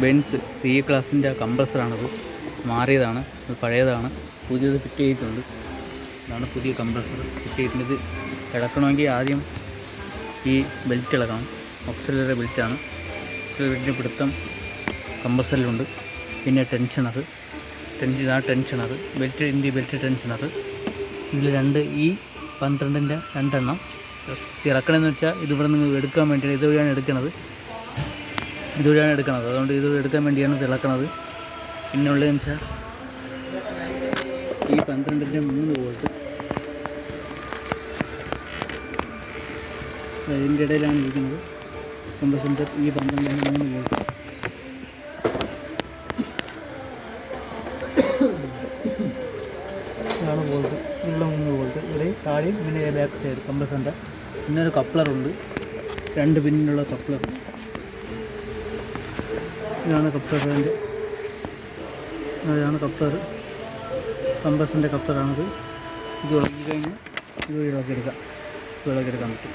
Benz C ക്ലാസിൻ്റെ കംപ്രസറാണത്. മാറിയതാണ്, അത് പഴയതാണ്. പുതിയത് fit ചെയ്തിട്ടുണ്ട്. ഇതാണ് പുതിയ കംപ്രസർ ഫിറ്റ് ചെയ്തിട്ടുണ്ട്. ഇത് ഇളക്കണമെങ്കിൽ ആദ്യം ഈ ബെൽറ്റ് ഇളക്കണം. ഓക്സിലറി ബെൽറ്റാണ്. ബെൽറ്റിൻ്റെ പിടുത്തം കംപ്രസറിലുണ്ട്. പിന്നെ ടെൻഷനർ, ഇതാണ് ടെൻഷനർ, ബെൽറ്റ് ടെൻഷനർ. ഇതിൽ ഈ 12ൻ്റെ 2 എണ്ണം ഇറക്കണമെന്ന് വെച്ചാൽ ഇതിവിടെ നിന്ന് എടുക്കാൻ വേണ്ടിയാണ് ഇതുവഴിയാണ് എടുക്കുന്നത്. അതുകൊണ്ട് ഇത് എടുക്കാൻ വേണ്ടിയാണ് ഇത് ഇളക്കണത്. പിന്നെ ഉള്ളതെന്ന് വെച്ചാൽ ഈ 12ൻ്റെ 3 വോൾട്ട് ഇതിൻ്റെ ഇടയിലാണ് ഇരിക്കുന്നത്. കംപ്രസറിൻ്റെ ഈ 12ൻ്റെ 3 വോൾട്ട്. ഇതാണ് വോൾട്ട്, ഉള്ള 3 വോൾട്ട്. ഇവിടെ താഴെയും പിന്നെ ബാക്ക് സൈഡ് കംപ്രസറിൻ്റെ. പിന്നെ ഒരു കപ്ലറുണ്ട്, 2 പിന്നിലുള്ള കപ്ലർ. ഇതാണ് കപ്ലറിൻ്റെ, അതാണ് കപ്ലർ, കംപ്രസറിൻ്റെ കപ്ലറാണിത്. ഇത് ഇളക്കി കഴിഞ്ഞാൽ ഇത് ഇളക്കിയെടുക്കാൻ പറ്റും.